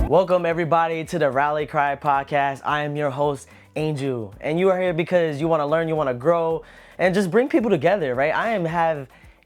Welcome everybody to the Rally Cry podcast. I am your host, Angel, and you are here because you want to learn, you want to grow, and just bring people together, right? I am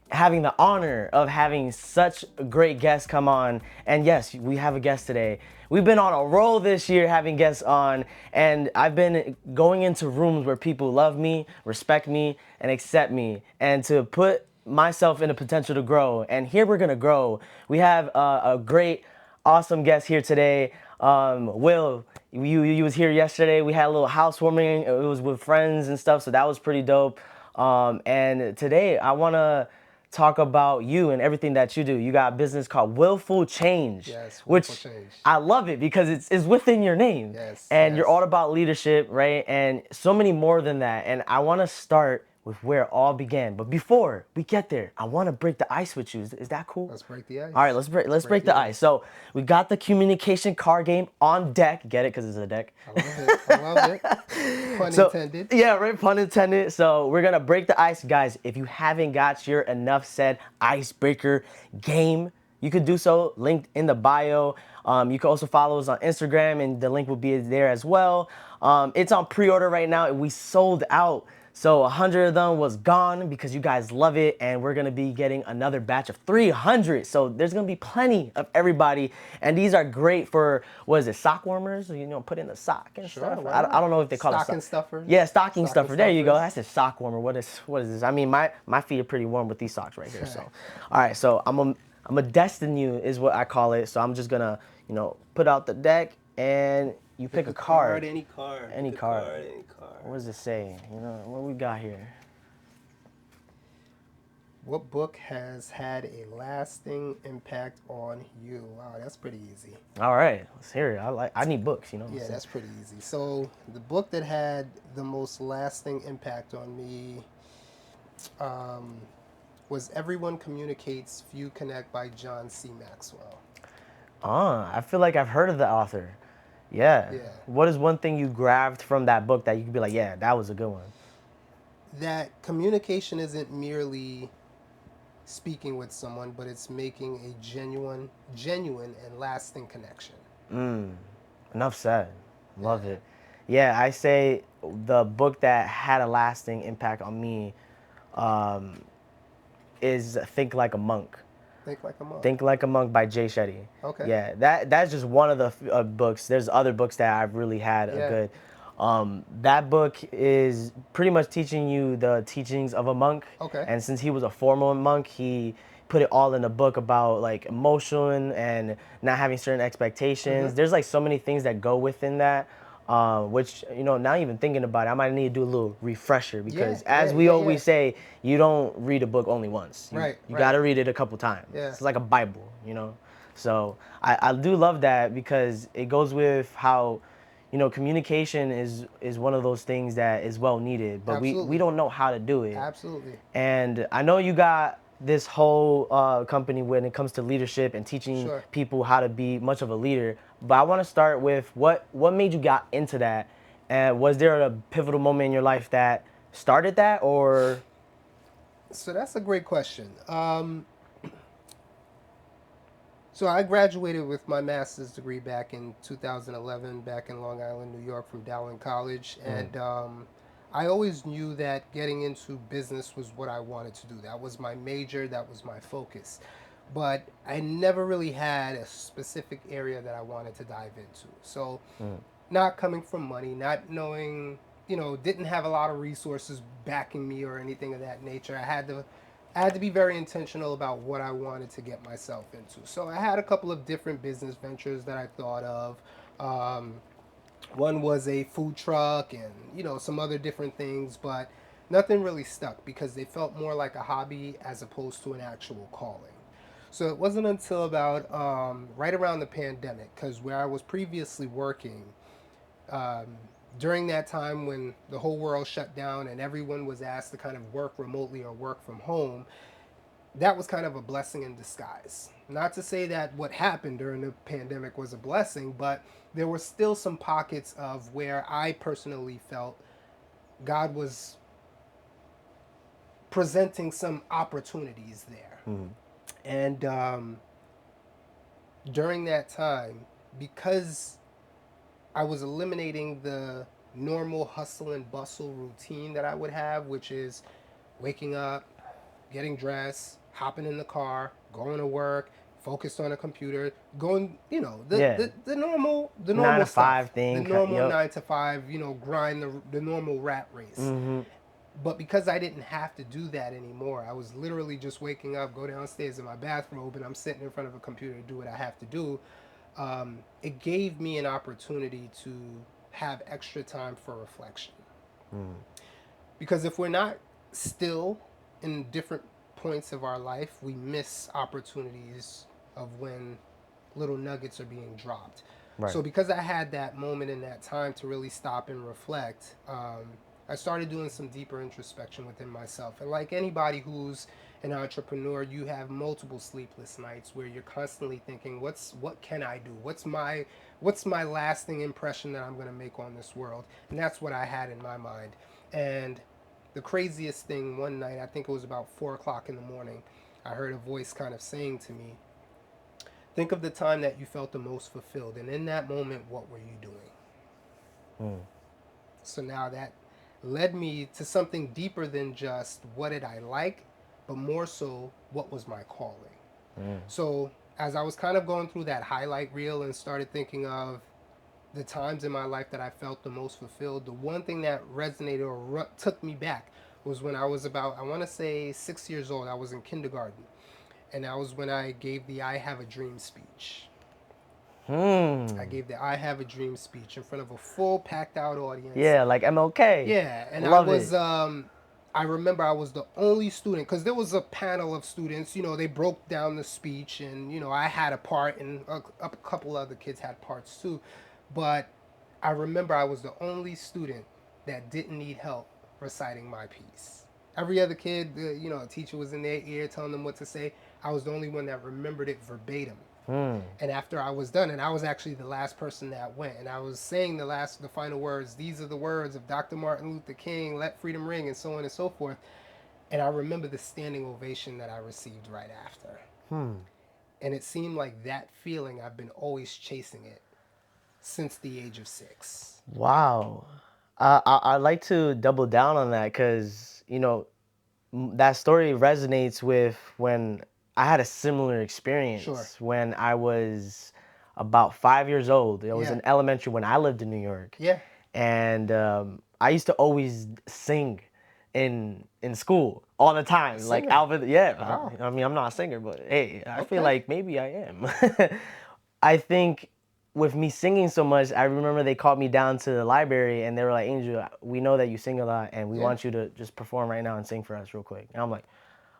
having the honor of having such great guests come on, and yes, we have a guest today. We've been on a roll this year having guests on, and I've been going into rooms where people love me, respect me, and accept me, and to put myself in a potential to grow. And here we're gonna grow. We have a great awesome guest here today. Will, you was here yesterday. We had a little housewarming. It was with friends and stuff, so that was pretty dope. And today I want to talk about you and everything that you do. You got a business called Willful Change. Yes, which Willful Change. I love it because it's within your name. Yes, And you're yes. all about leadership, right? And so many more than that. And I want to start with where it all began. But before we get there, I want to break the ice with you. Is that cool? Let's break the ice. All right, let's break the ice. So we got the communication card game on deck. Get it? Because it's a deck. I love it. I love it. Pun intended. Yeah, right. Pun intended. So we're gonna break the ice, guys. If you haven't got your Enough Said icebreaker game, you could do so. Linked in the bio. You can also follow us on Instagram, and the link will be there as well. It's on pre-order right now, and we sold out. So 100 of them was gone because you guys love it, and we're gonna be getting another batch of 300. So there's gonna be plenty of everybody, and these are great for, what is it, sock warmers? You know, put in the sock and Sure, stuff. why I not? don't know if they call Stocking it stuffers. Yeah, stocking stuffer. There you go. stuffers. That's a sock warmer. What is this? I mean, my feet are pretty warm with these socks right here. So, all right. So I'm a destine you is what I call it. So I'm just gonna put out the deck and you pick a card. Any card. Any Pick a card. Any card. What does it say? What we got here? What book has had a lasting impact on you? Wow, that's pretty easy. All right, let's hear it. I need books. Yeah, that's pretty easy. So the book that had the most lasting impact on me was Everyone Communicates, Few Connect by John C. Maxwell. I feel like I've heard of the author. Yeah. What is one thing you grabbed from that book that you could be like, yeah, that was a good one? That communication isn't merely speaking with someone, but it's making a genuine and lasting connection. Enough said. Love it. Yeah, I say the book that had a lasting impact on me is Think Like a Monk. Think Like a Monk. Think Like a Monk by Jay Shetty. Okay. Yeah, that's just one of the books. There's other books that I've really had a good. That book is pretty much teaching you the teachings of a monk. Okay. And since he was a formal monk, he put it all in a book about like emotion and not having certain expectations. There's like so many things that go within that. Which, now even thinking about it, I might need to do a little refresher because as we always say, you don't read a book only once. You got to read it a couple times. Yeah. It's like a Bible, So I do love that because it goes with how, communication is one of those things that is well needed, but we don't know how to do it. Absolutely. And I know you got this whole company when it comes to leadership and teaching people how to be much of a leader. But I want to start with what made you got into that, and was there a pivotal moment in your life that started that, or? So that's a great question. So I graduated with my master's degree back in 2011, back in Long Island, New York, from Dowling College, and I always knew that getting into business was what I wanted to do. That was my major, that was my focus. But I never really had a specific area that I wanted to dive into. So not coming from money, not knowing, didn't have a lot of resources backing me or anything of that nature. I had to be very intentional about what I wanted to get myself into. So I had a couple of different business ventures that I thought of. One was a food truck and, some other different things, but nothing really stuck because they felt more like a hobby as opposed to an actual calling. So it wasn't until about right around the pandemic, because where I was previously working, during that time when the whole world shut down and everyone was asked to kind of work remotely or work from home, that was kind of a blessing in disguise. Not to say that what happened during the pandemic was a blessing, but there were still some pockets of where I personally felt God was presenting some opportunities there. And during that time, because I was eliminating the normal hustle and bustle routine that I would have, which is waking up, getting dressed, hopping in the car, going to work, focused on a computer, going, Yeah. the Nine normal to five stuff, the thing. normal Yep. 9 to 5, grind the normal rat race. Mm-hmm. But because I didn't have to do that anymore, I was literally just waking up, go downstairs in my bathrobe, and I'm sitting in front of a computer to do what I have to do. It gave me an opportunity to have extra time for reflection. Mm. Because if we're not still in different points of our life, we miss opportunities of when little nuggets are being dropped. Right. So because I had that moment in that time to really stop and reflect, I started doing some deeper introspection within myself. And like anybody who's an entrepreneur, you have multiple sleepless nights where you're constantly thinking, what can I do? What's my lasting impression that I'm going to make on this world? And that's what I had in my mind. And the craziest thing one night, I think it was about 4 o'clock in the morning, I heard a voice kind of saying to me, think of the time that you felt the most fulfilled. And in that moment, what were you doing? Mm. So now that led me to something deeper than just what did I like, but more so, what was my calling? Mm. So as I was kind of going through that highlight reel and started thinking of the times in my life that I felt the most fulfilled, the one thing that resonated or took me back was when I was about, I want to say 6 years old. I was in kindergarten. And that was when I gave the I Have a Dream speech. I Hmm. gave the I Have a Dream speech in front of a full packed out audience. Yeah, like MLK. Yeah, and Love it. I remember I was the only student because there was a panel of students. They broke down the speech, and I had a part, and a couple other kids had parts too. But I remember I was the only student that didn't need help reciting my piece. Every other kid, a teacher was in their ear telling them what to say. I was the only one that remembered it verbatim. Hmm. And after I was done, and I was actually the last person that went, and I was saying the final words. These are the words of Dr. Martin Luther King. Let freedom ring, and so on and so forth. And I remember the standing ovation that I received right after. Hmm. And it seemed like that feeling, I've been always chasing it since the age of 6. Wow. I'd like to double down on that because, that story resonates with when I had a similar Sure. experience when I was about 5 years old. I was Yeah. in elementary when I lived in New York. Yeah. And I used to always sing in school all the A time. Like singer. Alvin, yeah. Wow. I mean, I'm not a singer, but hey, I feel Okay. like maybe I am. I think with me singing so much, I remember they called me down to the library and they were like, Angel, we know that you sing a lot and we Yeah. want you to just perform right now and sing for us real quick. And I'm like,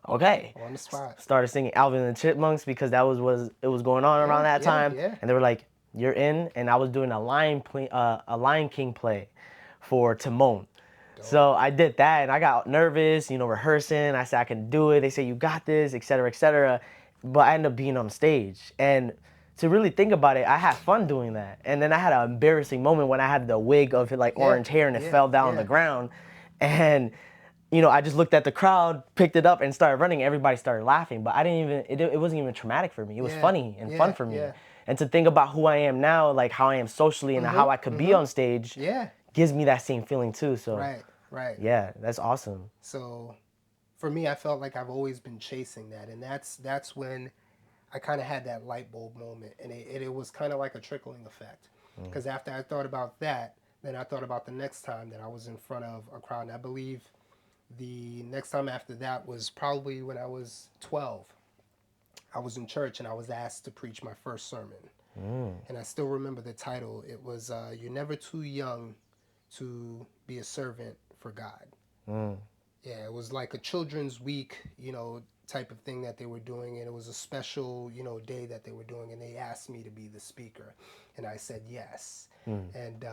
okay. On the spot. Started singing Alvin and the Chipmunks because that was it was going on around Yeah. that Yeah. time. Yeah. And they were like, you're in. And I was doing a Lion King play for Timon. Dope. So I did that and I got nervous, rehearsing. I said I can do it. They say you got this, et cetera, et cetera. But I ended up being on stage. And to really think about it, I had fun doing that. And then I had an embarrassing moment when I had the wig of like Yeah. orange hair and it Yeah. fell down on the Yeah. ground. And I just looked at the crowd, picked it up, and started running. Everybody started laughing, but I didn't even. It wasn't even traumatic for me. It was Yeah. funny and fun Yeah. for me. Yeah. And to think about who I am now, like how I am socially and how I could be on stage, Yeah. gives me that same feeling too. So Right. Right. yeah, that's awesome. So for me, I felt like I've always been chasing that, and that's when I kind of had that light bulb moment, and it was kind of like a trickling effect. Because after I thought about that, then I thought about the next time that I was in front of a crowd. And I believe the next time after that was probably when I was 12. I was in church and I was asked to preach my first sermon. Mm. And I still remember the title. It was You're Never Too Young to Be a Servant for God. Mm. Yeah, it was like a children's week, type of thing that they were doing, and it was a special, day that they were doing, and they asked me to be the speaker, and I said yes, Mm. and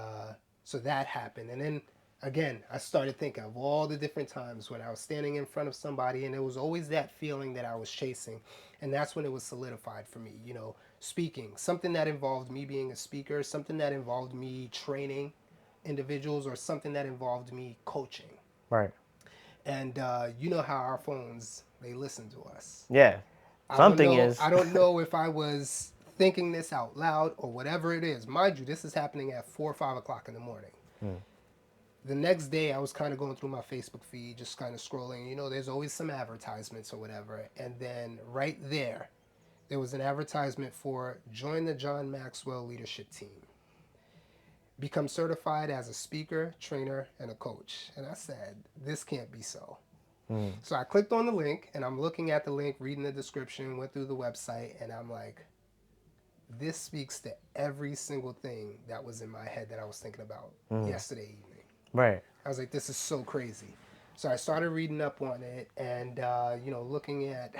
so that happened, and then again, I started thinking of all the different times when I was standing in front of somebody, and it was always that feeling that I was chasing, and that's when it was solidified for me, speaking, something that involved me being a speaker, something that involved me training individuals, or something that involved me coaching. Right. And you know how our phones, they listen to us. Yeah. I don't Something know. is. I don't know if I was thinking this out loud or whatever it is. Mind you, this is happening at 4 or 5 o'clock in the morning. The next day, I was kind of going through my Facebook feed, just kind of scrolling. You know, there's always some advertisements or whatever. And then right there was an advertisement for join the John Maxwell leadership team. Become certified as a speaker, trainer, and a coach. And I said, this can't be so. So I clicked on the link, and I'm looking at the link, reading the description, went through the website, and I'm like, this speaks to every single thing that was in my head that I was thinking about yesterday evening. Right. I was like, this is so crazy. So I started reading up on it and, you know, looking at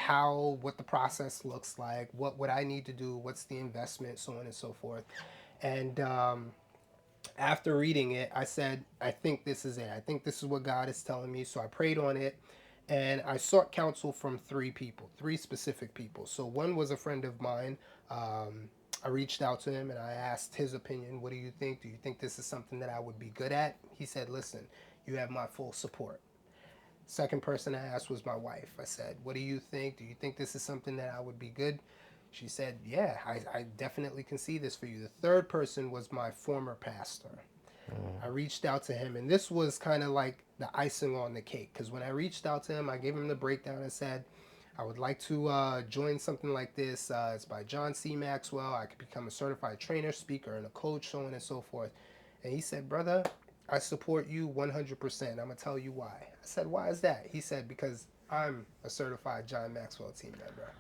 what the process looks like, what I need to do, what's the investment, so on and so forth. And after reading it, I said, I think this is it. I think this is what God is telling me. So I prayed on it and I sought counsel from three specific people. So one was a friend of mine. I reached out to him and I asked his opinion. What do you think? Do you think this is something that I would be good at? He said, listen, you have my full support. Second person I asked was my wife. I said, what do you think? Do you think this is something that I would be good? She said, yeah, I definitely can see this for you. The third person was my former pastor. I reached out to him, and this was kind of like the icing on the cake, because when I reached out to him, I gave him the breakdown and said, I would like to join something like this. It's by John C. Maxwell. I could become a certified trainer, speaker, and a coach, so on and so forth. And he said, brother, I support you 100%. I'm going to tell you why. I said, why is that? He said, because I'm a certified John Maxwell team member.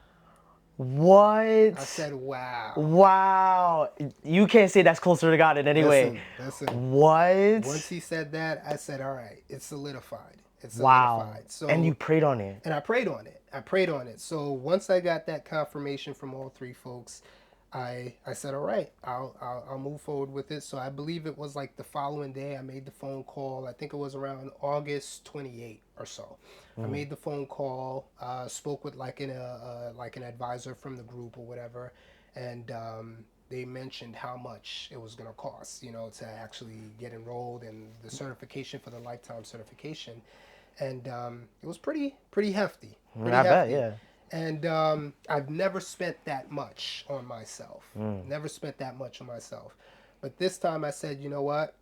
What? I said, wow. Wow. You can't say that's closer to God in any way. Listen. What? Once he said that, I said, all right, it's solidified. It's Wow. solidified. So, and you prayed on it. And I prayed on it. So once I got that confirmation from all three folks, I said, all right, I'll move forward with it. So I believe it was like the following day I made the phone call. I think it was around August 28 or so. I made the phone call, spoke with like an advisor from the group or whatever, and they mentioned how much it was going to cost, you know, to actually get enrolled and the certification for the lifetime certification. And it was pretty hefty. I bet, yeah. And I've never spent that much on myself. Never spent that much on myself. But this time I said, you know what?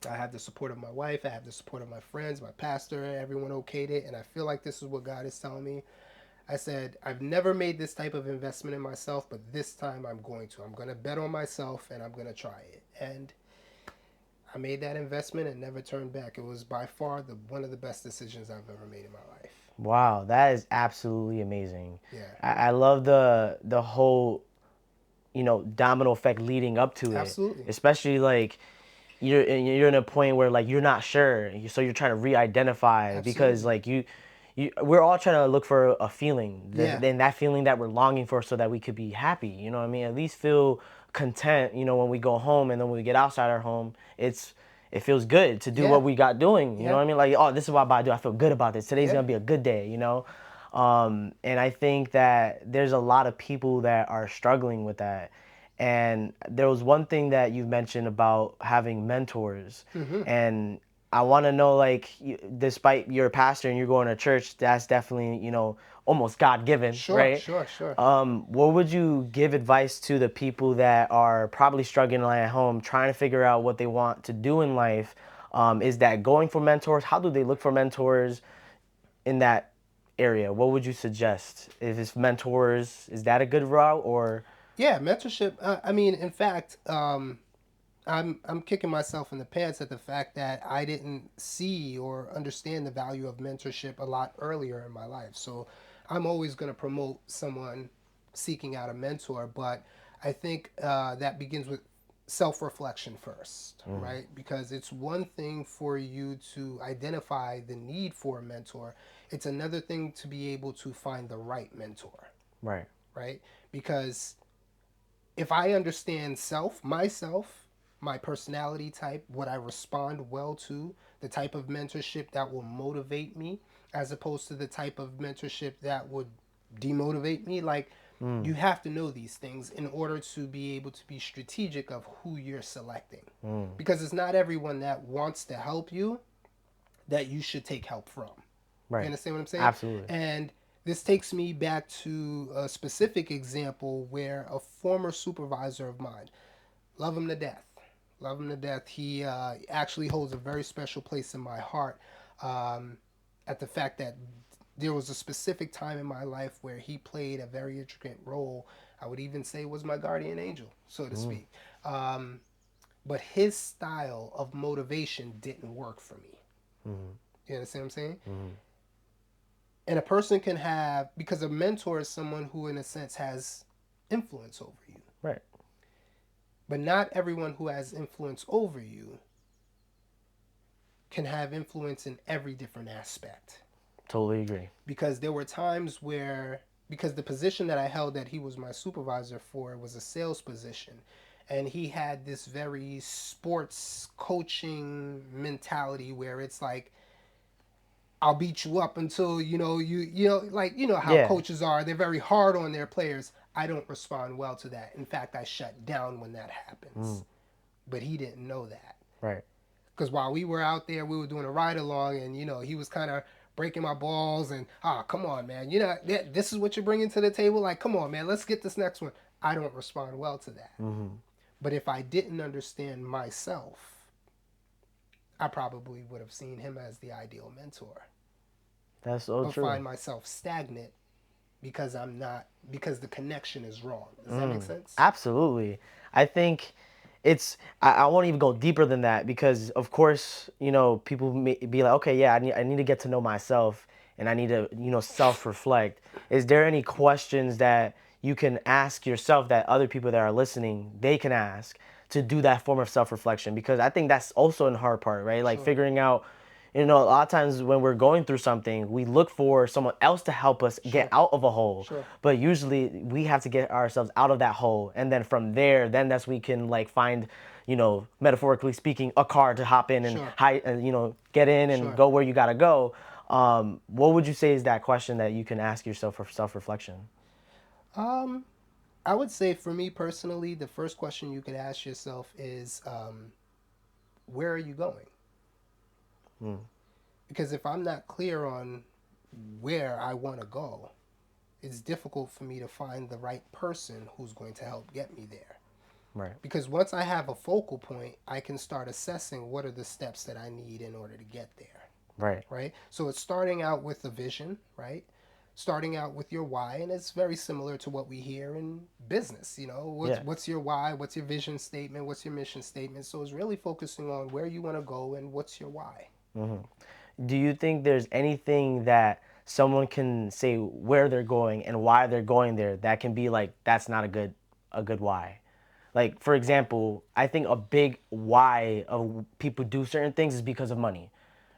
I have the support of my wife. I have the support of my friends, my pastor. Everyone okayed it. And I feel like this is what God is telling me. I said, I've never made this type of investment in myself, but this time I'm going to. I'm going to bet on myself and I'm going to try it. And I made that investment and never turned back. It was by far one of the best decisions I've ever made in my life. Wow, that is absolutely amazing. Yeah. I love the whole, you know, domino effect leading up to it. Absolutely. Especially like you're in a point where like you're not sure, so you're trying to re-identify. Absolutely. Because like we're all trying to look for a feeling, and that feeling that we're longing for, so that we could be happy. You know what I mean? At least feel content. You know, when we go home and then when we get outside our home, it feels good to do what we got doing. You know what I mean? Like, oh, this is what I'm about to do. I feel good about this. Today's gonna be a good day. You know, and I think that there's a lot of people that are struggling with that. And there was one thing that you mentioned about having mentors, and I want to know, like, despite you're a pastor and you're going to church, that's definitely, you know, almost God-given, right? Sure. What would you give advice to the people that are probably struggling at home, trying to figure out what they want to do in life? Is that going for mentors? How do they look for mentors in that area? What would you suggest? If it's mentors, is that a good route, or? Yeah, mentorship. I mean, in fact, I'm kicking myself in the pants at the fact that I didn't see or understand the value of mentorship a lot earlier in my life. So I'm always going to promote someone seeking out a mentor, but I think that begins with self-reflection first, right? Because it's one thing for you to identify the need for a mentor. It's another thing to be able to find the right mentor. Right? Because if I understand myself, my personality type, what I respond well to, the type of mentorship that will motivate me, as opposed to the type of mentorship that would demotivate me, like, you have to know these things in order to be able to be strategic of who you're selecting. Because it's not everyone that wants to help you that you should take help from. Right. You understand what I'm saying? Absolutely. And this takes me back to a specific example where a former supervisor of mine, love him to death, love him to death. He actually holds a very special place in my heart, um, at the fact that there was a specific time in my life where he played a very intricate role. I would even say was my guardian angel, so to speak. Um, but his style of motivation didn't work for me. You understand what I'm saying? And a person can have, because a mentor is someone who, in a sense, has influence over you. Right. But not everyone who has influence over you can have influence in every different aspect. Totally agree. Because there were times where, because the position that I held that he was my supervisor for was a sales position, and he had this very sports coaching mentality where it's like, I'll beat you up until how Yeah. coaches are. They're very hard on their players. I don't respond well to that. In fact, I shut down when that happens. But he didn't know that. Right. Because while we were out there, we were doing a ride along, and he was kind of breaking my balls and come on, man, this is what you're bringing to the table. Like, come on, man, let's get this next one. I don't respond well to that. But if I didn't understand myself, I probably would have seen him as the ideal mentor. That's so But true. find myself stagnant because because the connection is wrong. Does that make sense? Absolutely. I think I won't even go deeper than that because, of course, people may be like, okay, yeah, I need to get to know myself and I need to, self-reflect. Is there any questions that you can ask yourself that other people that are listening, they can ask to do that form of self-reflection? Because I think that's also a hard part, right? Like Sure. figuring out, a lot of times when we're going through something, we look for someone else to help us get out of a hole. Sure. But usually we have to get ourselves out of that hole. And then from there, then that's we can like find, metaphorically speaking, a car to hop in and Sure. get in and Sure. go where you got to go. What would you say is that question that you can ask yourself for self-reflection? I would say for me personally, the first question you could ask yourself is, where are you going? Because if I'm not clear on where I want to go, it's difficult for me to find the right person who's going to help get me there. Right. Because once I have a focal point, I can start assessing what are the steps that I need in order to get there. Right. Right? So it's starting out with a vision, right? Starting out with your why, and it's very similar to what we hear in business. What's your why? What's your vision statement? What's your mission statement? So it's really focusing on where you want to go and what's your why. Do you think there's anything that someone can say where they're going and why they're going there that can be like that's not a good why? Like for example, I think a big why of people do certain things is because of money,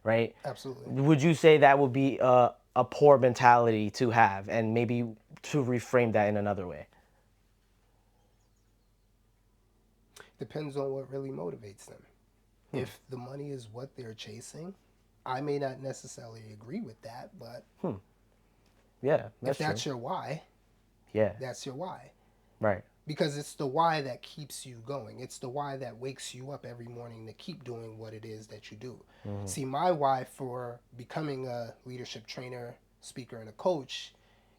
right? Absolutely. Would you say that would be a poor mentality to have, and maybe to reframe that in another way? Depends on what really motivates them. If the money is what they're chasing, I may not necessarily agree with that, but Yeah, if that's true. that's your why, Yeah, that's your why. right. Because it's the why that keeps you going. It's the why that wakes you up every morning to keep doing what it is that you do. See, my why for becoming a leadership trainer, speaker, and a coach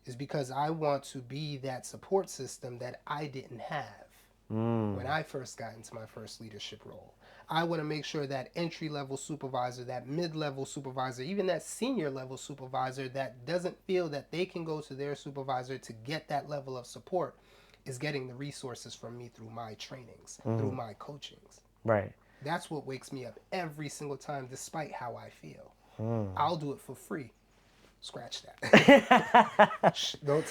is because I want to be that support system that I didn't have when I first got into my first leadership role. I want to make sure that entry-level supervisor, that mid-level supervisor, even that senior-level supervisor that doesn't feel that they can go to their supervisor to get that level of support is getting the resources from me through my trainings, through my coachings. Right. That's what wakes me up every single time, despite how I feel. I'll do it for free. Scratch that. don't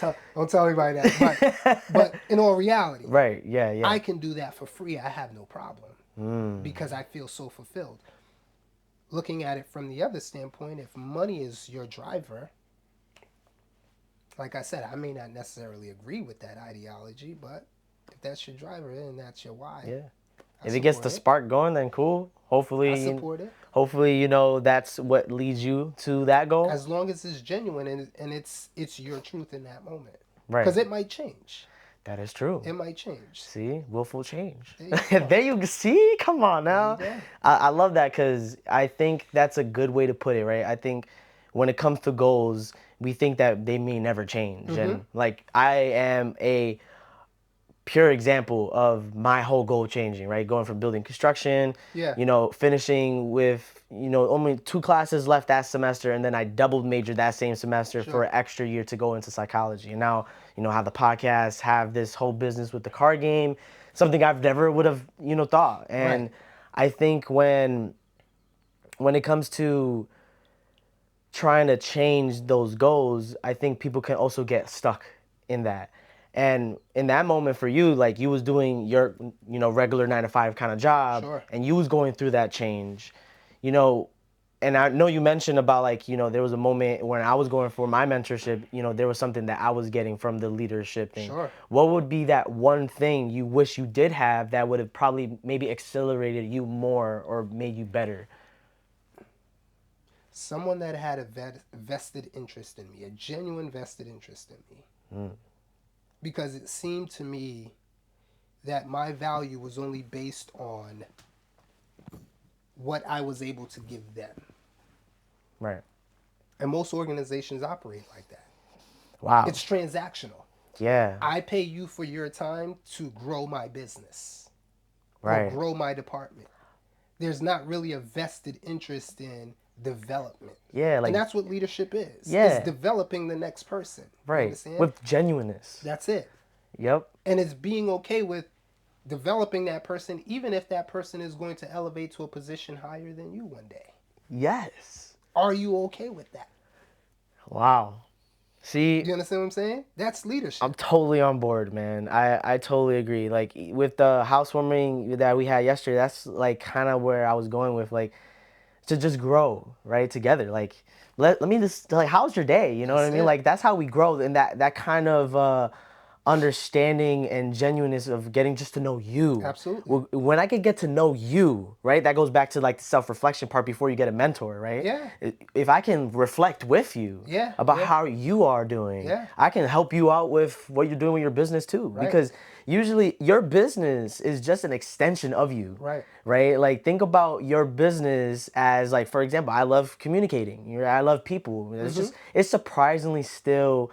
tell anybody that. But in all reality, Right. Yeah. Yeah. I can do that for free. I have no problem because I feel so fulfilled. Looking at it from the other standpoint, if money is your driver, like I said, I may not necessarily agree with that ideology, but if that's your driver, then that's your why. Yeah. If it gets the spark going, then cool. Hopefully, I support it. Hopefully, that's what leads you to that goal. As long as it's genuine and it's your truth in that moment. Right. Because it might change. That is true. It might change. See, willful change. There There you see. Come on now. There you go. I love that because I think that's a good way to put it. Right. I think when it comes to goals, we think that they may never change. And like I am a pure example of my whole goal changing, right? Going from building construction, Yeah. finishing with, only 2 classes left that semester, and then I double majored that same semester for Sure. an extra year to go into psychology. And now, have the podcast, have this whole business with the card game, something I've never would have, thought. And Right. I think when it comes to trying to change those goals, I think people can also get stuck in that. And in that moment for you, like you was doing your, regular 9 to 5 kind of job, Sure. and you was going through that change, you know, and I know you mentioned about like, there was a moment when I was going for my mentorship, there was something that I was getting from the leadership thing. Sure. What would be that one thing you wish you did have that would have probably maybe accelerated you more or made you better? Someone that had a vested interest in me, a genuine vested interest in me. Because it seemed to me that my value was only based on what I was able to give them. Right. And most organizations operate like that. Wow. It's transactional. Yeah. I pay you for your time to grow my business or Right. grow my department. There's not really a vested interest in development. Yeah, like and that's what leadership is. Yeah. It's developing the next person. You right. understand? With genuineness. That's it. Yep. And it's being okay with developing that person, even if that person is going to elevate to a position higher than you one day. Yes. Are you okay with that? Wow. See, Do you understand what I'm saying? That's leadership. I'm totally on board, man. I totally agree. Like with the housewarming that we had yesterday, that's like kind of where I was going with, like, to just grow, right, together. Like let me just, like, how's your day? You know what I That's mean? it. Like that's how we grow, and that kind of understanding and genuineness of getting just to know you. Absolutely. When I could get to know you, right, that goes back to like the self-reflection part before you get a mentor, right? Yeah. If I can reflect with you Yeah, about yeah. how you are doing, Yeah. I can help you out with what you're doing with your business too. Right. Because usually your business is just an extension of you. Right. Right? Like think about your business as, like, for example, I love communicating. I love people. It's surprisingly still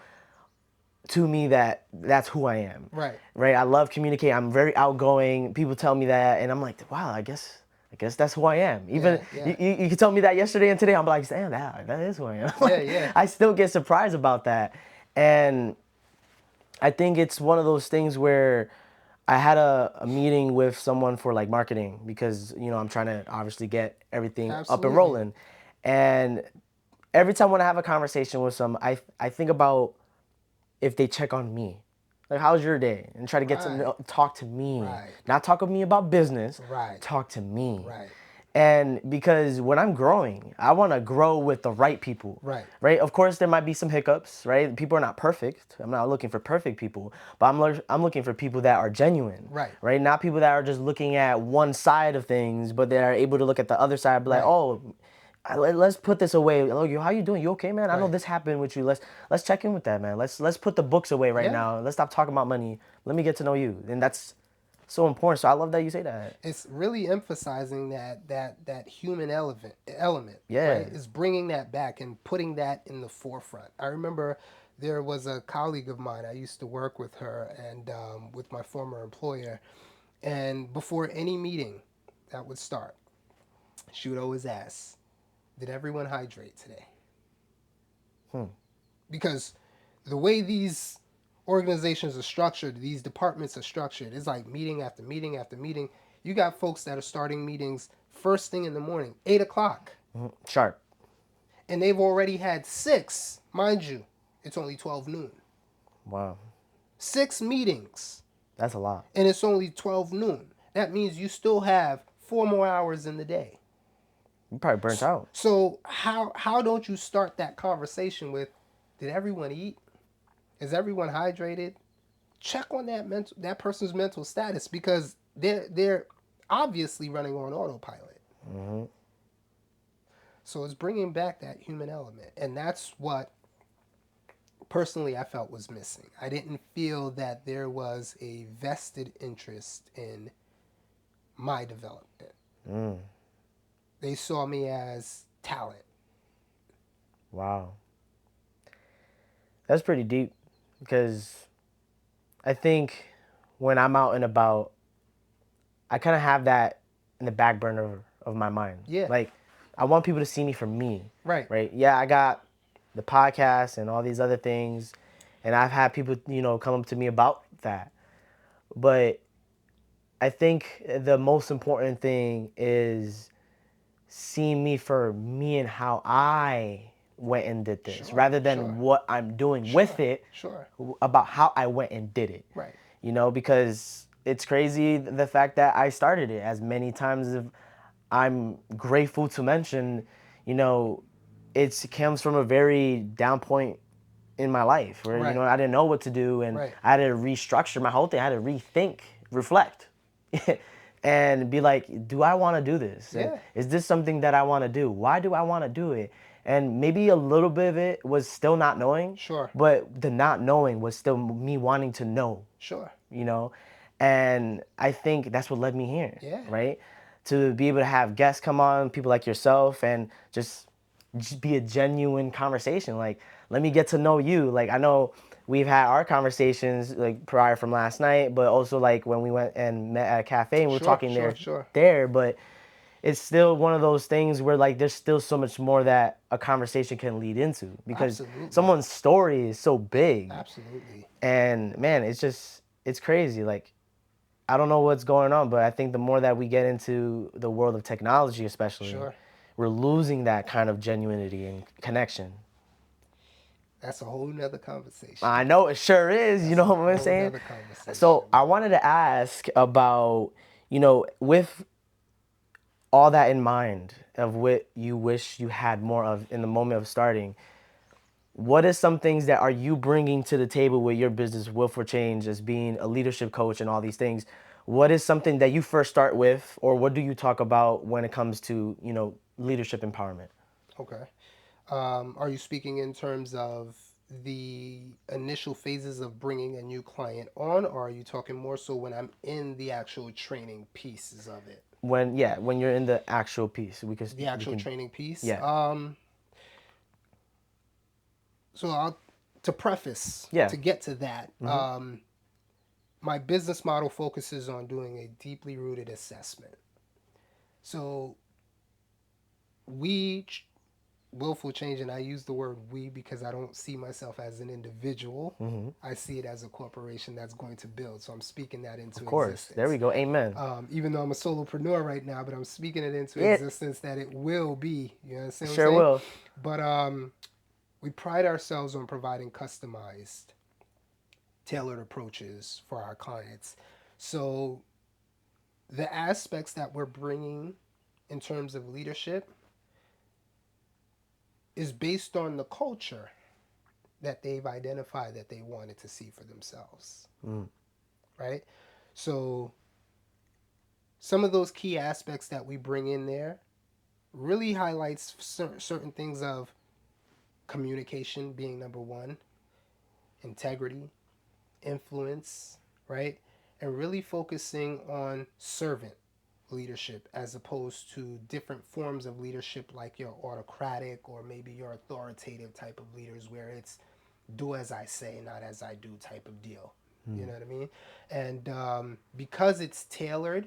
to me that's who I am. Right. Right? I love communicating. I'm very outgoing. People tell me that, and I'm like, wow, I guess that's who I am. Even Yeah. you could tell me that yesterday and today, I'm like, damn, that is who I am. Like, Yeah. I still get surprised about that. And I think it's one of those things where I had a meeting with someone for like marketing, because I'm trying to obviously get everything up and Absolutely. rolling. And every time when I have a conversation with some, I think about if they check on me. Like, how's your day? And try to get to Right. talk to me. Right. Not talk with me about business. Right. Talk to me. Right. And because when I'm growing, I want to grow with the right people. Right. Right? Of course, there might be some hiccups, right? People are not perfect. I'm not looking for perfect people, but I'm looking for people that are genuine. Right. Right? Not people that are just looking at one side of things, but they are able to look at the other side and be like, Right. oh, let's put this away. Oh, how you doing? You okay, man? I know Right. this happened with you. Let's check in with that, man. Let's put the books away right Yeah. now. Let's stop talking about money. Let me get to know you. And that's so important. So I love that you say that. It's really emphasizing that human element. Yeah. Right? Is bringing that back and putting that in the forefront. I remember there was a colleague of mine. I used to work with her and with my former employer. And before any meeting that would start, she would always ask, did everyone hydrate today? Because the way these organizations are structured, these departments are structured, it's like meeting after meeting after meeting. You got folks that are starting meetings first thing in the morning, 8 o'clock. Sharp. And they've already had 6, mind you, it's only 12 noon. Wow. 6 meetings. That's a lot. And it's only 12 noon. That means you still have 4 more hours in the day. You probably burnt out. So how don't you start that conversation with, did everyone eat? Is everyone hydrated? Check on that person's mental status, because they're obviously running on autopilot. Mm-hmm. So it's bringing back that human element, and that's what personally I felt was missing. I didn't feel that there was a vested interest in my development. They saw me as talent. Wow. That's pretty deep because I think when I'm out and about, I kind of have that in the back burner of my mind. Yeah. Like, I want people to see me for me, Right. right? Yeah, I got the podcast and all these other things, and I've had people, come up to me about that. But I think the most important thing is seeing me for me and how I went and did this, Sure. rather than Sure. what I'm doing with Sure. it, Sure. about how I went and did it. Right. Because it's crazy the fact that I started it as many times as I'm grateful to mention, you know, it comes from a very down point in my life where, Right. I didn't know what to do and Right. I had to restructure my whole thing. I had to rethink, reflect, and be like, do I want to do this? And Yeah. is this something that I want to do? Why do I want to do it? And maybe a little bit of it was still not knowing, Sure. but the not knowing was still me wanting to know, Sure. you know? And I think that's what led me here, Yeah. right? To be able to have guests come on, people like yourself, and just be a genuine conversation. Like, let me get to know you. Like, I know we've had our conversations like prior from last night, but also like when we went and met at a cafe and we were Sure. talking Sure. Sure. there, but it's still one of those things where like there's still so much more that a conversation can lead into because Absolutely. someone's story is so big. Absolutely. And man, it's crazy. Like, I don't know what's going on, but I think the more that we get into the world of technology, especially, Sure. we're losing that kind of genuinity and connection. That's a whole nother conversation. I know it sure is, you That's know a what I'm whole saying? nother conversation, So I man. wanted to ask about, with all that in mind of what you wish you had more of in the moment of starting, what is some things that are you bringing to the table with your business, Willful Change, as being a leadership coach and all these things? What is something that you first start with, or what do you talk about when it comes to, leadership empowerment? Okay. Are you speaking in terms of the initial phases of bringing a new client on, or are you talking more so when I'm in the actual training pieces of it? When you're in the actual piece, The we actual can, training piece. yeah, So to preface, yeah, to get to that, mm-hmm, my business model focuses on doing a deeply rooted assessment. So we willful change, and I use the word we because I don't see myself as an individual. mm-hmm. I see it as a corporation that's going to build. So I'm speaking that Of into course. There we existence. go. Amen. Even though I'm a solopreneur right now, but I'm speaking it into It existence that it will be. You understand what I'm sure saying? will. But we pride ourselves on providing customized, tailored approaches for our clients. So the aspects that we're bringing in terms of leadership is based on the culture that they've identified that they wanted to see for themselves, Mm. right? So some of those key aspects that we bring in there really highlights certain things of communication being number one, integrity, influence, right? And really focusing on servant leadership as opposed to different forms of leadership like your autocratic or maybe your authoritative type of leaders where it's do as I say, not as I do type of deal. You know what I mean? And because it's tailored,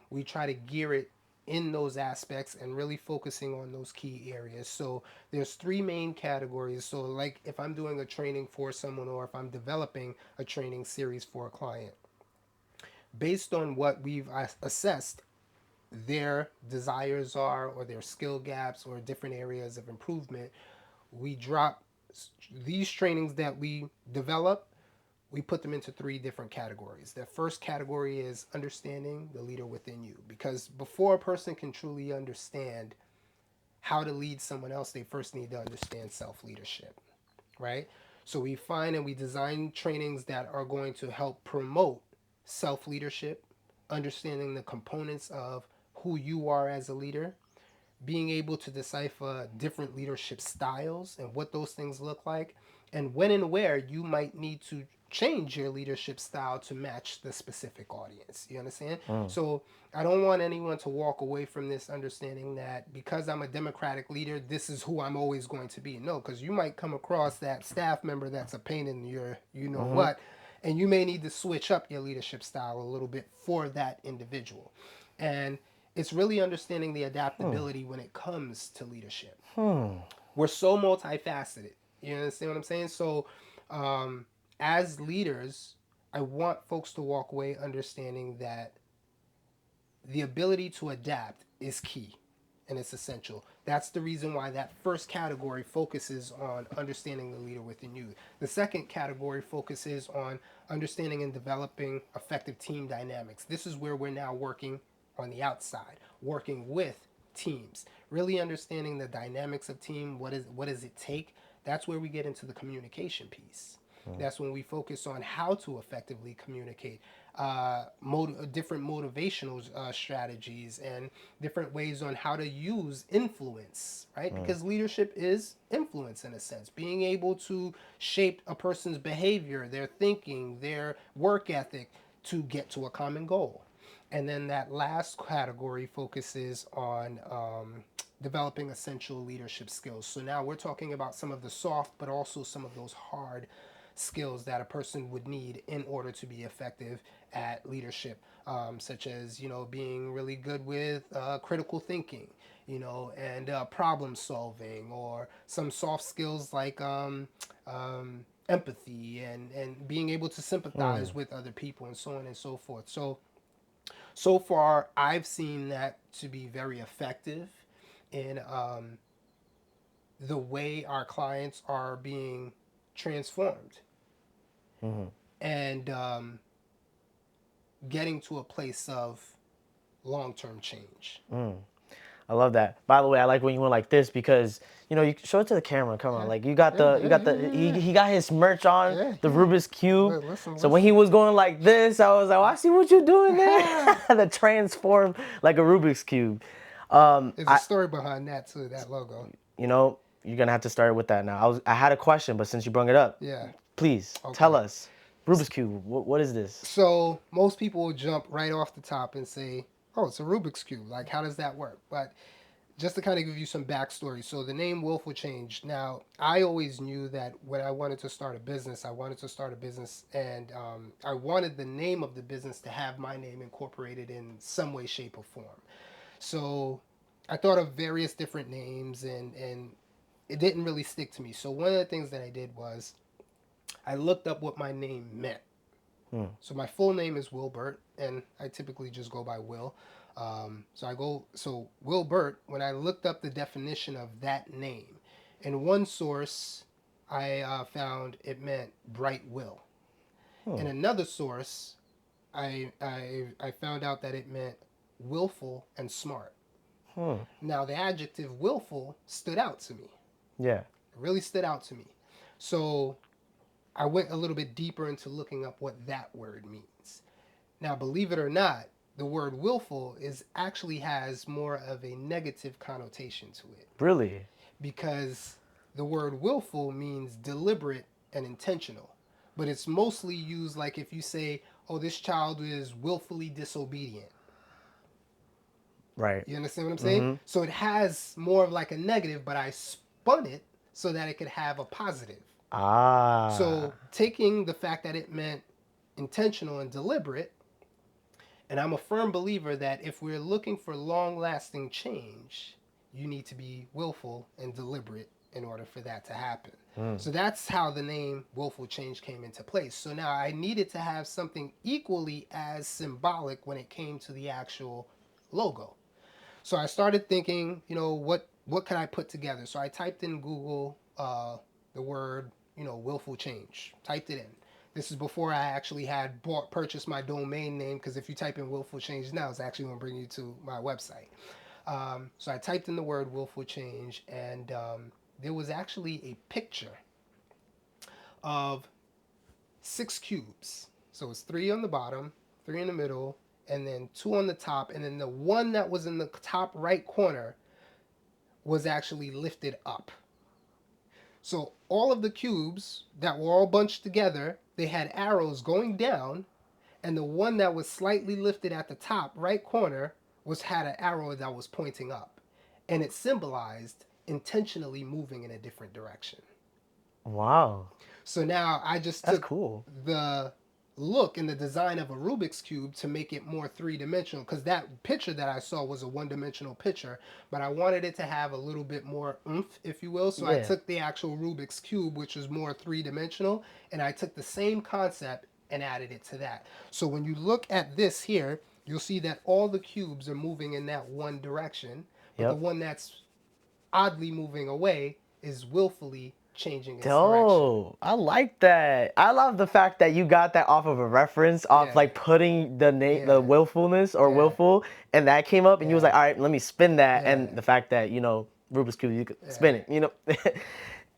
we try to gear it in those aspects and really focusing on those key areas. So there's three main categories. So like if I'm doing a training for someone or if I'm developing a training series for a client, based on what we've assessed their desires are or their skill gaps or different areas of improvement, we drop these trainings that we develop, we put them into three different categories. The first category is understanding the leader within you. Because before a person can truly understand how to lead someone else, they first need to understand self leadership, right? So we find and we design trainings that are going to help promote self leadership, understanding the components of who you are as a leader, being able to decipher different leadership styles and what those things look like, and when and where you might need to change your leadership style to match the specific audience. You understand? So I don't want anyone to walk away from this understanding that because I'm a democratic leader, this is who I'm always going to be. No, because you might come across that staff member that's a pain in your you know what, and you may need to switch up your leadership style a little bit for that individual. And it's really understanding the adaptability when it comes to leadership. We're so multifaceted. You understand what I'm saying? So, um, as leaders, I want folks to walk away understanding that the ability to adapt is key and it's essential. That's the reason why that first category focuses on understanding the leader within you. The second category focuses on understanding and developing effective team dynamics. This is where we're now working on the outside, working with teams, really understanding the dynamics of team. What does it take? That's where we get into the communication piece. That's when we focus on how to effectively communicate, different motivational strategies, and different ways on how to use influence, right? Because leadership is influence in a sense, being able to shape a person's behavior, their thinking, their work ethic to get to a common goal. And then that last category focuses on developing essential leadership skills. So now we're talking about some of the soft, but also some of those hard skills that a person would need in order to be effective at leadership, such as being really good with critical thinking, and problem solving, or some soft skills like empathy and being able to sympathize with other people and so on and so forth. So far, I've seen that to be very effective in the way our clients are being transformed and getting to a place of long-term change. I love that. By the way, I like when you went like this because you show it to the camera. Come on, like you got the he got his merch on, Yeah, the yeah. Rubik's cube. Listen, So when he was going like this, I was like, oh, I see what you're doing there. The transform like a Rubik's cube. There's a story behind that too, that logo. You're gonna have to start with that now. I had a question, but since you brought it up, Yeah. please tell Okay. us. Rubik's cube. What is this? So most people will jump right off the top and say, "Oh, it's a Rubik's cube. Like, how does that work?" But just to kind of give you some backstory, so the name Willful Change. Now, I always knew that when I wanted to start a business, and I wanted the name of the business to have my name incorporated in some way, shape, or form. So I thought of various different names, and it didn't really stick to me. So one of the things that I did was I looked up what my name meant. So my full name is Willbert, and I typically just go by Will. So Willbert. When I looked up the definition of that name, in one source, I found it meant bright will. In another source, I found out that it meant willful and smart. Now the adjective willful stood out to me. Yeah. It really stood out to me. So I went a little bit deeper into looking up what that word means. Now, believe it or not, the word willful actually has more of a negative connotation to it Really? because the word willful means deliberate and intentional. But it's mostly used like if you say, "Oh, this child is willfully disobedient." Right. You understand what I'm saying? So it has more of like a negative, but I spun it so that it could have a positive. Ah. So taking the fact that it meant intentional and deliberate, and I'm a firm believer that if we're looking for long-lasting change, you need to be willful and deliberate in order for that to happen. So that's how the name Willful Change came into place. So now I needed to have something equally as symbolic when it came to the actual logo. So I started thinking, what can I put together? So I typed in Google the word, willful change. Typed it in. This is before I actually had purchased my domain name, because if you type in willful change now, it's actually going to bring you to my website. So I typed in the word willful change, and there was actually a picture of 6 cubes. So it's 3 on the bottom, 3 in the middle, and then 2 on the top, and then the one that was in the top right corner was actually lifted up. So all of the cubes that were all bunched together, they had arrows going down, and the one that was slightly lifted at the top right corner was had an arrow that was pointing up, and it symbolized intentionally moving in a different direction. Wow. So now I just That's took cool. the look and the design of a Rubik's Cube to make it more three-dimensional, because that picture that I saw was a one-dimensional picture, but I wanted it to have a little bit more oomph, if you will. So I Yeah. took the actual Rubik's Cube, which is more three-dimensional, and I took the same concept and added it to that. So when you look at this here, you'll see that all the cubes are moving in that one direction, but the Yep. one that's oddly moving away is willfully changing its direction. Dope. I like that. I love the fact that you got that off of a reference, off Yeah, like putting the name, the yeah, willfulness or yeah, willful, and that came up, and you was yeah, like, all right, let me spin that, yeah, and the fact that Rubik's cube, you could yeah, spin it.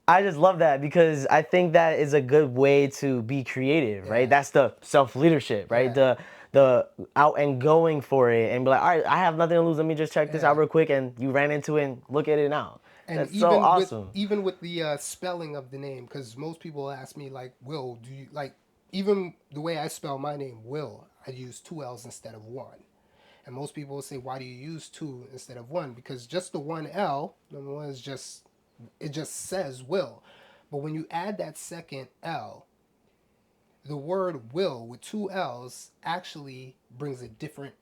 I just love that because I think that is a good way to be creative, right? yeah, That's the self leadership, right? yeah, The out and going for it and be like, all right, I have nothing to lose. Let me just check this yeah. out real quick, and you ran into it and look at it now. And That's so awesome. even with the spelling of the name, because most people ask me like, Will, do you like even the way I spell my name, Will? I use two L's instead of one. And most people will say, why do you use two instead of one? Because just the one L, number one is just it just says Will, but when you add that second L, the word Will with two L's actually brings a different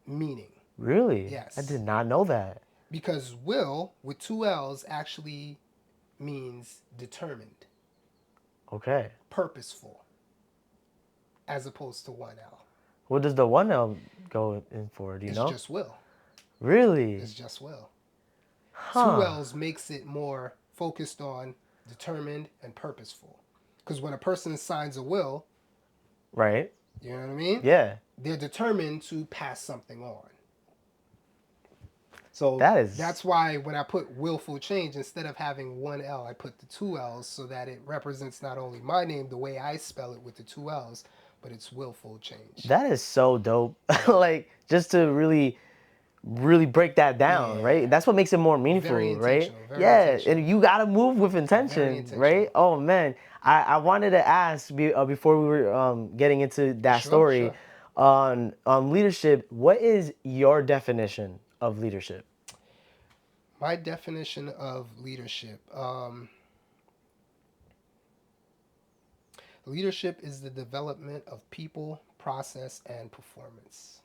meaning. Really? I Yes. did not know that. Because will with two L's actually means determined, Okay. purposeful, as opposed to one L. What does the one L go in for? Do you It's know? just will. Really? It's just will. Two Huh. L's makes it more focused on determined and purposeful. Because when a person signs a will, Right? you know what I mean? Yeah. They're determined to pass something on. So That is that's why when I put willful change, instead of having one L, I put the two L's so that it represents not only my name, the way I spell it with the two L's, but it's willful change. that is so dope. Yeah. Like just to really break that down, right? Yeah. That's what makes it more Very meaningful, right? intentional. Very Yeah, intentional. and you gotta move with Very intention, right? intentional. Oh man, I wanted to ask before we were getting into that Sure, story sure. on leadership. What is your definition of leadership? My definition of leadership. Leadership is the development of people, process, and performance.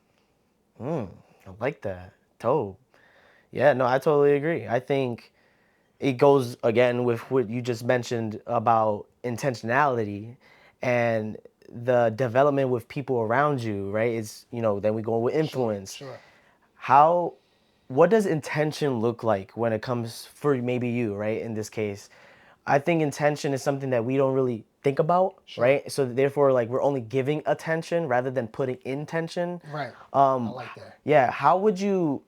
I like that. Dope. Yeah, no, I totally agree. I think it goes again with what you just mentioned about intentionality and the development with people around you, right? It's, then we go with Sure, influence. sure. How, what does intention look like when it comes for maybe you, right? In this case, I think intention is something that we don't really think about, Sure. right? So therefore, like we're only giving attention rather than putting intention. Right. I like that. Yeah, how would you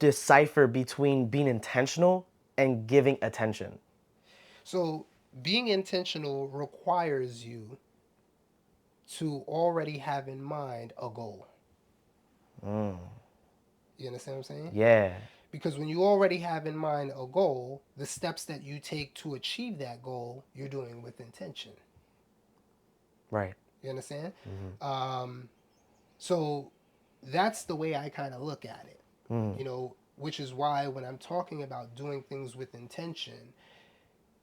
decipher between being intentional and giving attention? So, being intentional requires you to already have in mind a goal. You understand what I'm saying? Yeah, Because when you already have in mind a goal, the steps that you take to achieve that goal, you're doing with intention. right. You understand? Um, so, that's the way I kind of look at it. Which is why when I'm talking about doing things with intention,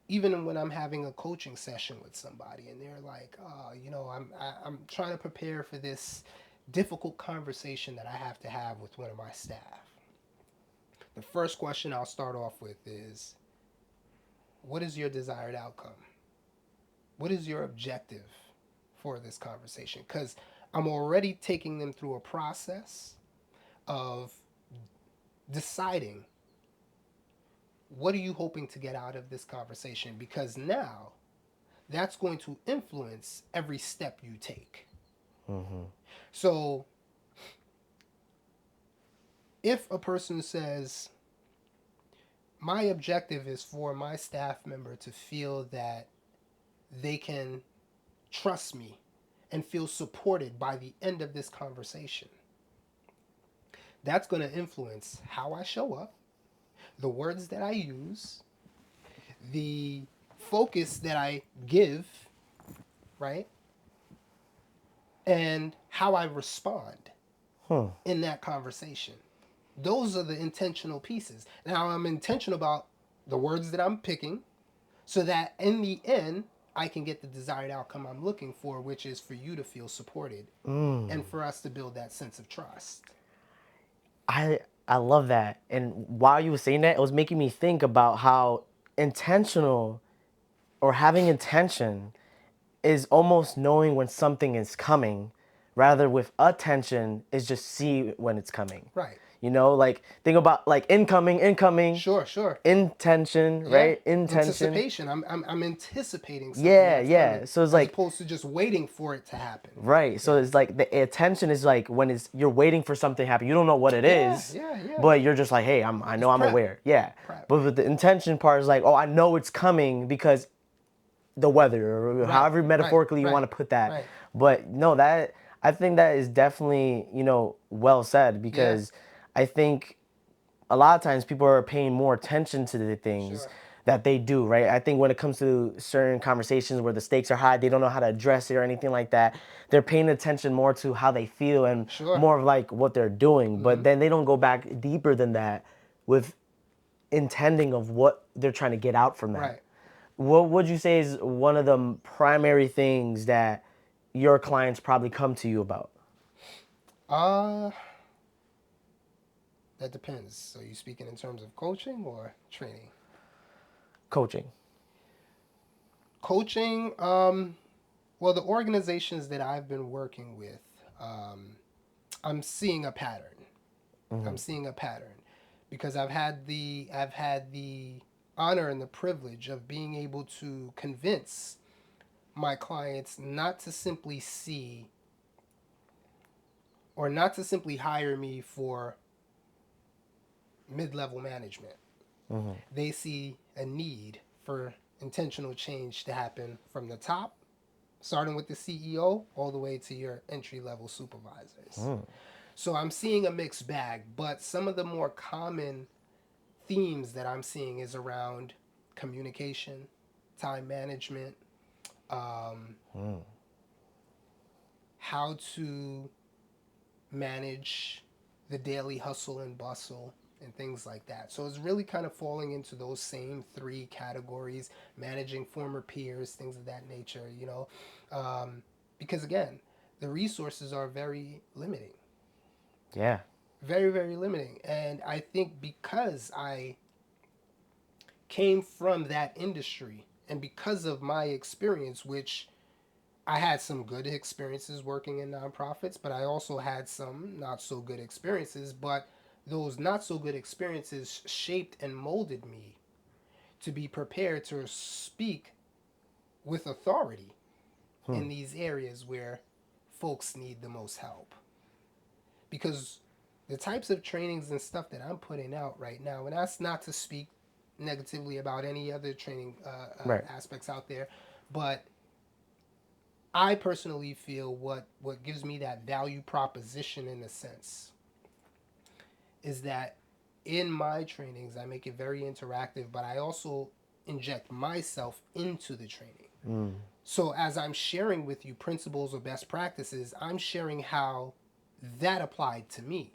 even when I'm having a coaching session with somebody and they're like, oh, I'm trying to prepare for this difficult conversation that I have to have with one of my staff. The first question I'll start off with is, what is your desired outcome? What is your objective for this conversation? Because I'm already taking them through a process of deciding what are you hoping to get out of this conversation, because now that's going to influence every step you take. So if a person says, my objective is for my staff member to feel that they can trust me and feel supported by the end of this conversation, that's going to influence how I show up, the words that I use, the focus that I give, right? And how I respond in that conversation. Those are the intentional pieces. Now I'm intentional about the words that I'm picking so that in the end, I can get the desired outcome I'm looking for, which is for you to feel supported and for us to build that sense of trust. I love that. And while you were saying that, it was making me think about how intentional or having intention is almost knowing when something is coming, rather with attention is just see when it's coming. Right. You know, like think about like incoming, Sure, sure. intention, Yeah. right? Intention. Anticipation. I'm anticipating something Yeah, that's yeah. coming So it's as like opposed to just waiting for it to happen. right. So Yeah. it's like the attention is like when it's you're waiting for something to happen. You don't know what it Yeah, is, yeah, yeah. but you're just like, hey, I know I'm prep. aware. Yeah. Prep. But with the intention part is like, oh, I know it's coming because the weather or Right, however metaphorically you right, want to put that. right. But no, that I think that is definitely, well said because I think a lot of times people are paying more attention to the things Sure. that they do, right? I think when it comes to certain conversations where the stakes are high, they don't know how to address it or anything like that. They're paying attention more to how they feel and Sure. more of like what they're doing, but then they don't go back deeper than that with intending of what they're trying to get out from that. Right. What would you say is one of the primary things that your clients probably come to you about? Uh, that depends. So you speaking in terms of coaching or training? Coaching. Coaching, well, the organizations that I've been working with, I'm seeing a pattern. I'm seeing a pattern because I've had the honor and the privilege of being able to convince my clients not to simply see or not to simply hire me for mid-level management. They see a need for intentional change to happen from the top, starting with the CEO, all the way to your entry-level supervisors. So I'm seeing a mixed bag, but some of the more common themes that I'm seeing is around communication, time management, how to manage the daily hustle and bustle and things like that. So it's really kind of falling into those same three categories, managing former peers, things of that nature, because again, the resources are very limiting. Yeah. Very, very limiting. And I think because I came from that industry and because of my experience, which I had some good experiences working in nonprofits, but I also had some not so good experiences. But those not so good experiences shaped and molded me to be prepared to speak with authority in these areas where folks need the most help. Because the types of trainings and stuff that I'm putting out right now, and that's not to speak negatively about any other training Right. aspects out there, but I personally feel what gives me that value proposition in a sense is that in my trainings I make it very interactive, but I also inject myself into the training. So as I'm sharing with you principles or best practices, I'm sharing how that applied to me.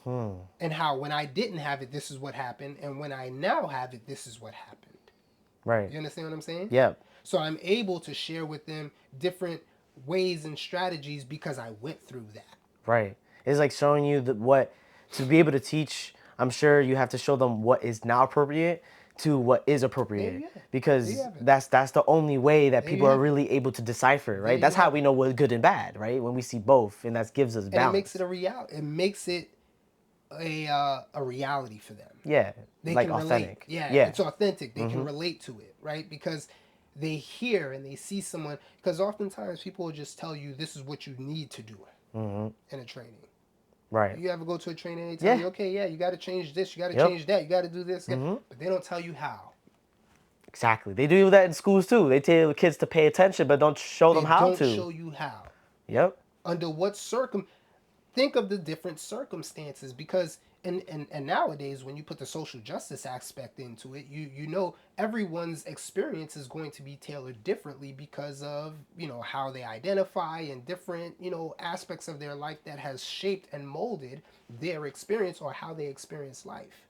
And how when I didn't have it, this is what happened, and when I now have it, this is what happened. Right. You understand what I'm saying? Yeah. So I'm able to share with them different ways and strategies because I went through that. Right. It's like showing you what to be able to teach. I'm sure you have to show them what is now appropriate to what is appropriate because that's the only way that people are really able to decipher, right? That's how we know what's good and bad, right? When we see both, and that gives us balance. And it makes it a reality. It makes it a reality for them. Yeah, they like can authentic. Relate. Yeah, it's authentic. They can relate to it, right? Because they hear and they see someone. Because oftentimes people will just tell you this is what you need to do in a training. Right. You ever go to a training and they tell you, okay, you got to change this, you got to change that, you got to do this, but they don't tell you how. Exactly. They do that in schools too. They tell the kids to pay attention, but don't show them how to. They don't show you how. Yep. Under what think of the different circumstances, because And nowadays, when you put the social justice aspect into it, you know everyone's experience is going to be tailored differently because of, you know, how they identify and different, you know, aspects of their life that has shaped and molded their experience or how they experience life.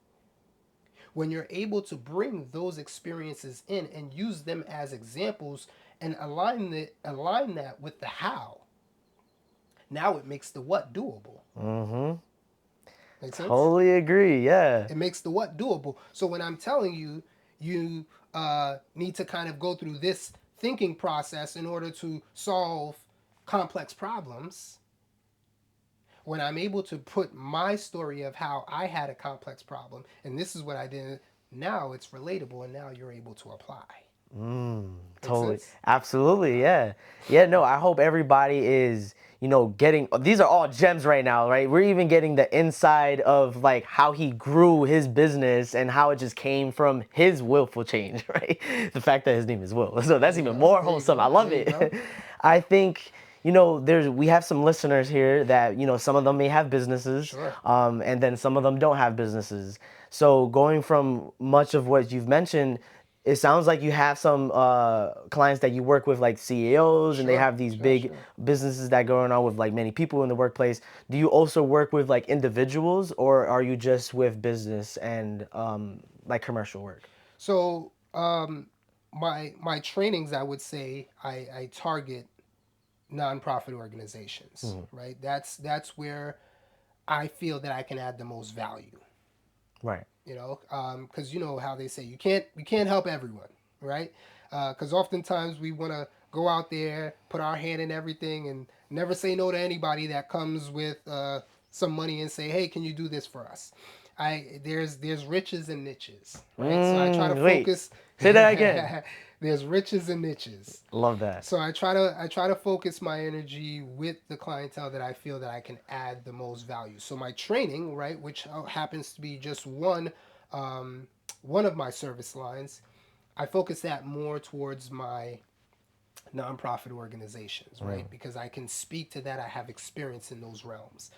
When you're able to bring those experiences in and use them as examples and align that with the how, now it makes the what doable. Mm-hmm. Make sense? Totally agree. Yeah. It makes the what doable. So when I'm telling you, you need to kind of go through this thinking process in order to solve complex problems, when I'm able to put my story of how I had a complex problem and this is what I did, now it's relatable and now you're able to apply. Make Totally. sense? Absolutely. Yeah. Yeah. No, I hope everybody is, getting, these are all gems right now, right? We're even getting the inside of like how he grew his business and how it just came from his willful change, right? The fact that his name is Will. So There that's you even go. more There you wholesome. I go. love There you go. it. I think, we have some listeners here that, some of them may have businesses, Sure. and then some of them don't have businesses. So going from much of what you've mentioned, it sounds like you have some clients that you work with, like CEOs, and they Sure. have these Sure. big Sure. businesses that going on with like many people in the workplace. Do you also work with like individuals, or are you just with business and like commercial work? So my trainings, I would say I target nonprofit organizations, right? That's where I feel that I can add the most value. Right. You know, because you know how they say you can't help everyone, right? Because oftentimes we want to go out there, put our hand in everything, and never say no to anybody that comes with some money and say, hey, can you do this for us? There's riches and niches, right? So I try to Wait. focus. Say that again. There's riches and niches. Love that. So I try to focus my energy with the clientele that I feel that I can add the most value. So my training, right, which happens to be just one of my service lines, I focus that more towards my nonprofit organizations, right, because I can speak to that. I have experience in those realms.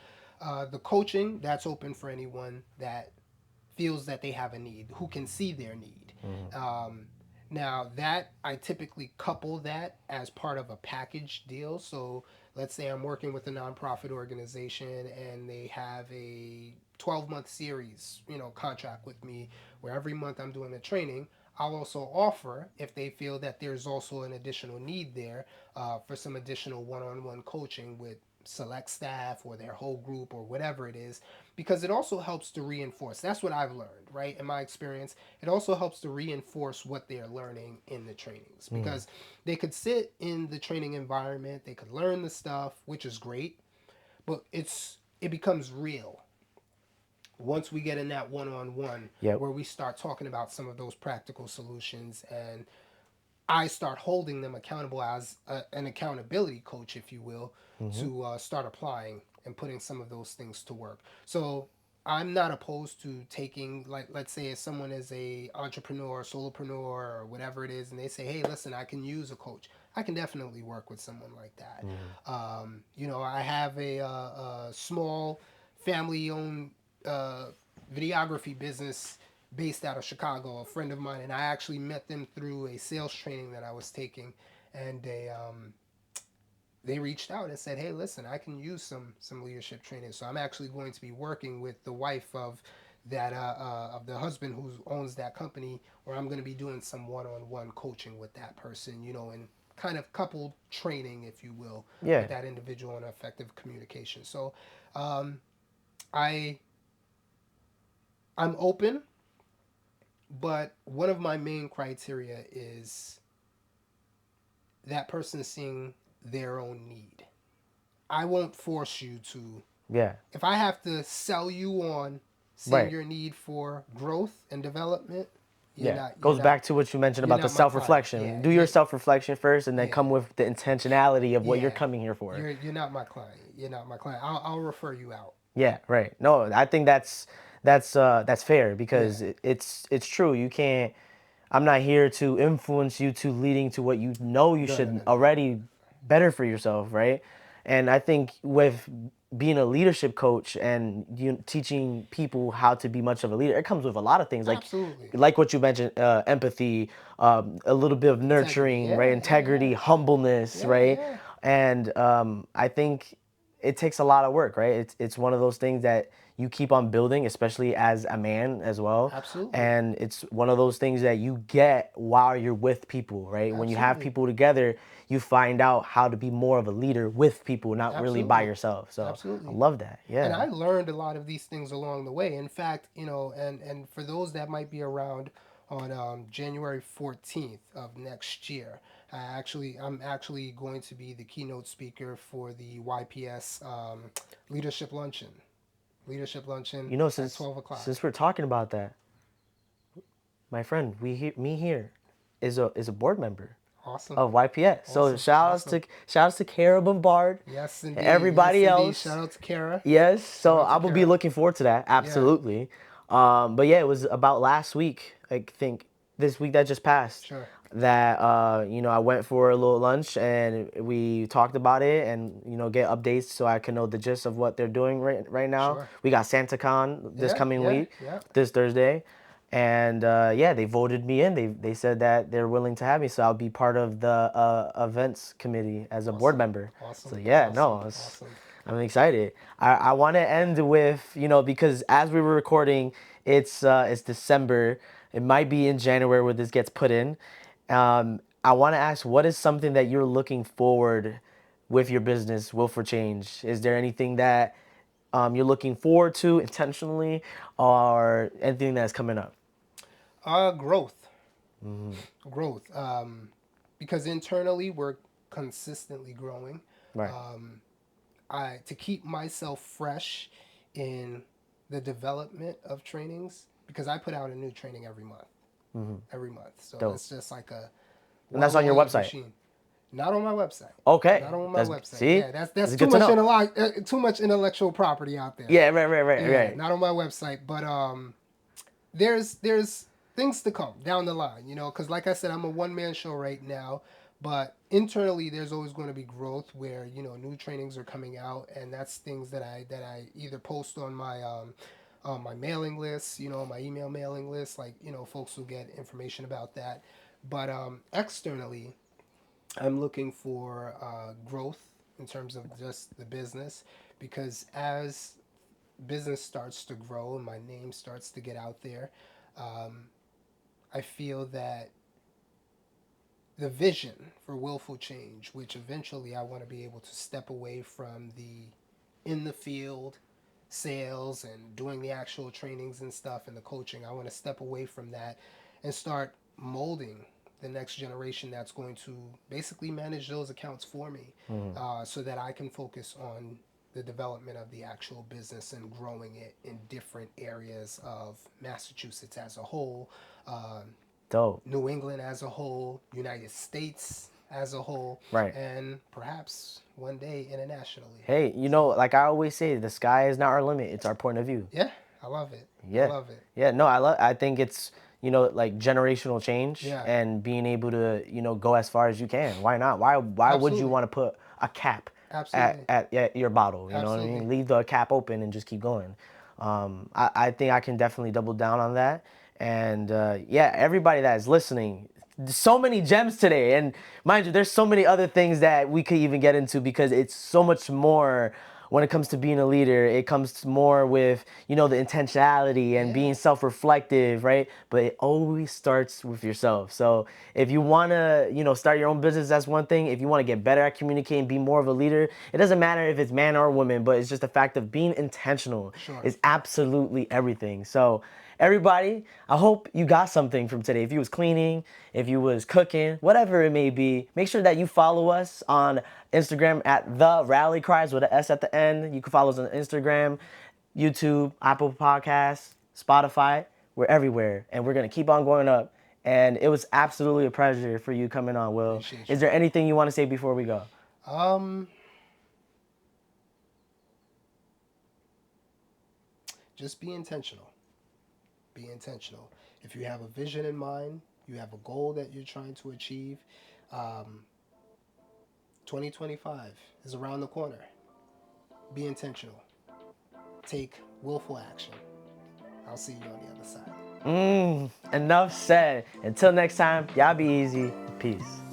The coaching, that's open for anyone that feels that they have a need, who can see their need. Um, Now that I typically couple that as part of a package deal. So let's say I'm working with a nonprofit organization and they have a 12-month series, you know, contract with me where every month I'm doing the training. I'll also offer, if they feel that there's also an additional need there, for some additional one-on-one coaching with select staff or their whole group or whatever it is, because it also helps to reinforce. That's what I've learned, right? In my experience, it also helps to reinforce what they're learning in the trainings, because they could sit in the training environment, they could learn the stuff, which is great, but it becomes real once we get in that one-on-one Yep. where we start talking about some of those practical solutions, and I start holding them accountable as an accountability coach, if you will, to start applying and putting some of those things to work. So I'm not opposed to taking, like, let's say if someone is a entrepreneur, solopreneur, or whatever it is, and they say, hey, listen, I can use a coach. I can definitely work with someone like that. You know, I have a small family-owned uh, videography business based out of Chicago, a friend of mine, and I actually met them through a sales training that I was taking, and they reached out and said, "Hey, listen, I can use some leadership training." So I'm actually going to be working with the wife of that of the husband who owns that company, where I'm going to be doing some one-on-one coaching with that person, you know, and kind of coupled training, if you will, with Yeah. that individual and effective communication. So um, I I'm open, but one of my main criteria is that person seeing their own need. I won't force you to. Yeah. If I have to sell you on seeing Right. your need for growth and development, you're Yeah. not. You're Goes not. back to what you mentioned You're about the not my self client. reflection. Yeah. Do your self reflection first and then Yeah. come with the intentionality of what you're Yeah. coming here for. You're not my client. You're not my client. I'll refer you out. Yeah, right. No, I think that's fair Yeah. because it's true. You can't. I'm not here to influence you to leading to what you know you No. No. should No. No. already better for yourself, right? And I think with being a leadership coach and teaching people how to be much of a leader, it comes with a lot of things Absolutely. like what you mentioned, empathy, a little bit of Integrity. nurturing, right? Yeah, yeah, Integrity, yeah. humbleness, Yeah, right? yeah. And I think it takes a lot of work, right? It's one of those things that you keep on building, especially as a man as well. Absolutely. And it's one of those things that you get while you're with people, right? When you have Absolutely. people together, you find out how to be more of a leader with people, not really by Absolutely. yourself. So I Absolutely. love that. And Yeah. I learned a lot of these things along the way. In fact, and for those that might be around on January 14th of next year, I'm actually going to be the keynote speaker for the YPS leadership luncheon. Leadership luncheon You know, at since 12 o'clock. since we're talking about that, my friend, me here is a board member Awesome. of YPS. So Awesome. Awesome. shout outs to Kara Bombard Yes, and indeed. Yes, everybody indeed. Shout else. out to Kara. Yes, Shout so out I to will be Kara. looking forward to that. Yeah. Absolutely. But yeah, it was about last week. I think this week that just passed. Sure. That I went for a little lunch and we talked about it and get updates so I can know the gist of what they're doing right now. Sure. We got SantaCon this Yeah. coming Yeah. week, Yeah. this Thursday, and yeah, they voted me in. They said that they're willing to have me, so I'll be part of the events committee as a board Awesome. member. So Awesome. yeah, Awesome. no, Awesome. I'm excited. I want to end with because as we were recording, it's December. It might be in January where this gets put in. I want to ask, what is something that you're looking forward with your business, Willful Change? Is there anything that you're looking forward to intentionally, or anything that's coming up? Growth. Growth. Because internally we're consistently growing. Right. Um, I to keep myself fresh in the development of trainings because I put out a new training every month. Every month. So Dope. it's just like a And that's on your well-oiled website. machine. Not on my website. Okay. Not on my That's website. see. Yeah, that's This that's is too good to much know. too much intellectual property out there. Yeah. Right. Yeah, Right. not on my website, but there's things to come down the line, because like I said, I'm a one-man show right now, but internally there's always going to be growth where new trainings are coming out, and that's things that I either post on my mailing list, my email mailing list, like folks will get information about that, but externally I'm looking for growth in terms of just the business because as business starts to grow and my name starts to get out there, um, I feel that the vision for Willful Change, which eventually I want to be able to step away from the in the field sales and doing the actual trainings and stuff and the coaching, I want to step away from that and start molding the next generation that's going to basically manage those accounts for me, so that I can focus on the development of the actual business and growing it in different areas of Massachusetts as a whole, Dope. New England as a whole, United States as a whole, Right. and perhaps one day internationally. Hey, So, like I always say, the sky is not our limit. It's our point of view. yeah, I love it. I Yeah. love it. Yeah. No, I think it's like generational change Yeah, and being able to go as far as you can. Why not? Why would you absolutely. want to put a cap Absolutely. at your bottle? You know what I Absolutely. mean? Leave the cap open and just keep going. I think I can definitely double down on that. And yeah, everybody that is listening, so many gems today. And mind you, there's so many other things that we could even get into because it's so much more when it comes to being a leader. It comes more with, the intentionality and Yeah. being self-reflective, right? But it always starts with yourself. So if you want to, start your own business, that's one thing. If you want to get better at communicating, be more of a leader, it doesn't matter if it's man or woman, but it's just the fact of being intentional Sure. is absolutely everything. So everybody, I hope you got something from today. If you was cleaning, if you was cooking, whatever it may be, make sure that you follow us on Instagram at The Rally Cries with an S at the end. You can follow us on Instagram, YouTube, Apple Podcasts, Spotify. We're everywhere, and we're gonna keep on going up. And it was absolutely a pleasure for you coming on, Will. Appreciate Is you. there anything you want to say before we go? Um, just be intentional. Be intentional. If you have a vision in mind, you have a goal that you're trying to achieve. Um, 2025 is around the corner. be intentional, take willful action. I'll see you on the other side. Enough said. Until next time, y'all be easy. Peace.